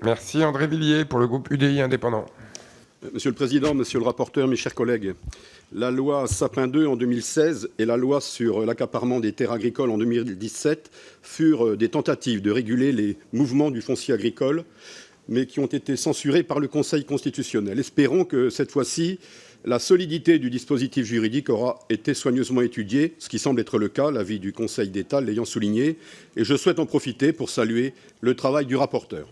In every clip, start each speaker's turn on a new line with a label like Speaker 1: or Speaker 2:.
Speaker 1: Merci André Villiers pour le groupe UDI indépendant.
Speaker 2: Monsieur le Président, Monsieur le rapporteur, mes chers collègues, la loi Sapin II en 2016 et la loi sur l'accaparement des terres agricoles en 2017 furent des tentatives de réguler les mouvements du foncier agricole, mais qui ont été censurées par le Conseil constitutionnel. Espérons que cette fois-ci, la solidité du dispositif juridique aura été soigneusement étudiée, ce qui semble être le cas, l'avis du Conseil d'État l'ayant souligné, et je souhaite en profiter pour saluer le travail du rapporteur.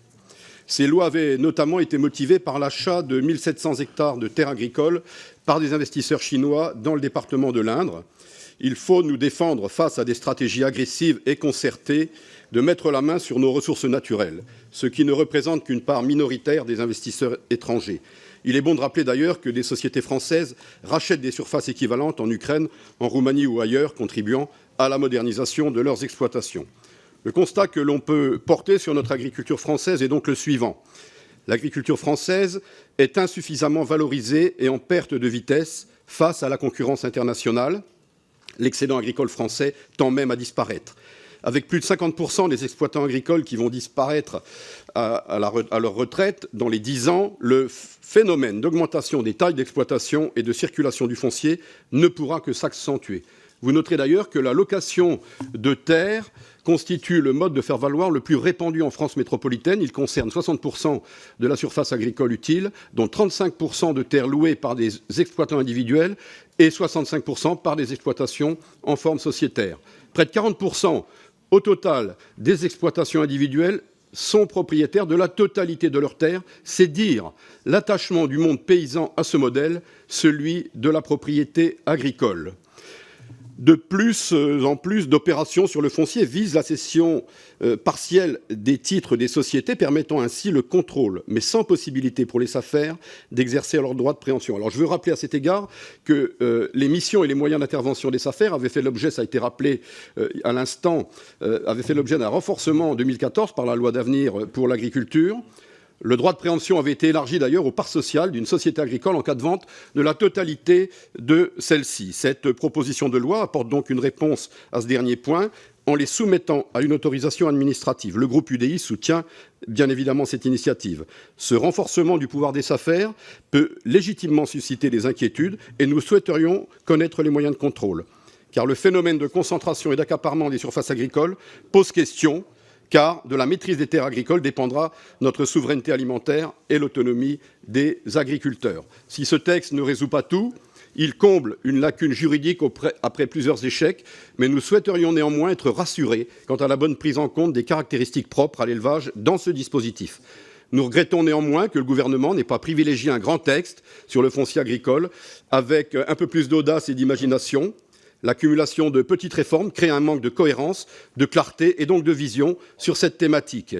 Speaker 2: Ces lois avaient notamment été motivées par l'achat de 1 700 hectares de terres agricoles par des investisseurs chinois dans le département de l'Indre. Il faut nous défendre face à des stratégies agressives et concertées de mettre la main sur nos ressources naturelles, ce qui ne représente qu'une part minoritaire des investisseurs étrangers. Il est bon de rappeler d'ailleurs que des sociétés françaises rachètent des surfaces équivalentes en Ukraine, en Roumanie ou ailleurs, contribuant à la modernisation de leurs exploitations. Le constat que l'on peut porter sur notre agriculture française est donc le suivant. L'agriculture française est insuffisamment valorisée et en perte de vitesse face à la concurrence internationale. L'excédent agricole français tend même à disparaître. Avec plus de 50% des exploitants agricoles qui vont disparaître à leur retraite dans les 10 ans, le phénomène d'augmentation des tailles d'exploitation et de circulation du foncier ne pourra que s'accentuer. Vous noterez d'ailleurs que la location de terres constitue le mode de faire valoir le plus répandu en France métropolitaine. Il concerne 60% de la surface agricole utile, dont 35% de terres louées par des exploitants individuels et 65% par des exploitations en forme sociétaire. Près de 40% au total des exploitations individuelles sont propriétaires de la totalité de leurs terres. C'est dire l'attachement du monde paysan à ce modèle, celui de la propriété agricole. De plus en plus d'opérations sur le foncier visent la cession partielle des titres des sociétés, permettant ainsi le contrôle, mais sans possibilité pour les SAFER d'exercer leur droit de préemption. Alors je veux rappeler à cet égard que les missions et les moyens d'intervention des SAFER avaient fait l'objet, ça a été rappelé à l'instant, avaient fait l'objet d'un renforcement en 2014 par la loi d'avenir pour l'agriculture. Le droit de préemption avait été élargi d'ailleurs aux parts sociales d'une société agricole en cas de vente de la totalité de celle-ci. Cette proposition de loi apporte donc une réponse à ce dernier point en les soumettant à une autorisation administrative. Le groupe UDI soutient bien évidemment cette initiative. Ce renforcement du pouvoir des SAFER peut légitimement susciter des inquiétudes et nous souhaiterions connaître les moyens de contrôle. Car le phénomène de concentration et d'accaparement des surfaces agricoles pose question, car de la maîtrise des terres agricoles dépendra notre souveraineté alimentaire et l'autonomie des agriculteurs. Si ce texte ne résout pas tout, il comble une lacune juridique après plusieurs échecs, mais nous souhaiterions néanmoins être rassurés quant à la bonne prise en compte des caractéristiques propres à l'élevage dans ce dispositif. Nous regrettons néanmoins que le gouvernement n'ait pas privilégié un grand texte sur le foncier agricole avec un peu plus d'audace et d'imagination. L'accumulation de petites réformes crée un manque de cohérence, de clarté et donc de vision sur cette thématique.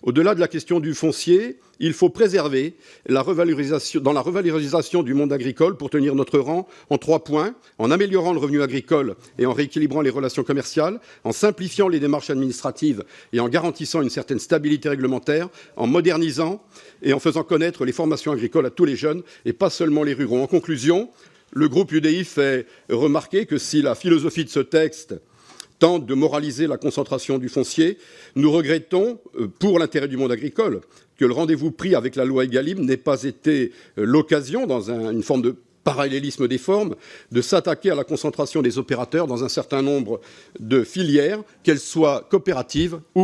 Speaker 2: Au-delà de la question du foncier, il faut préserver dans la revalorisation du monde agricole pour tenir notre rang en 3 points, en améliorant le revenu agricole et en rééquilibrant les relations commerciales, en simplifiant les démarches administratives et en garantissant une certaine stabilité réglementaire, en modernisant et en faisant connaître les formations agricoles à tous les jeunes et pas seulement les ruraux. En conclusion, le groupe UDI fait remarquer que si la philosophie de ce texte tente de moraliser la concentration du foncier, nous regrettons, pour l'intérêt du monde agricole, que le rendez-vous pris avec la loi Egalim n'ait pas été l'occasion, dans une forme de parallélisme des formes, de s'attaquer à la concentration des opérateurs dans un certain nombre de filières, qu'elles soient coopératives ou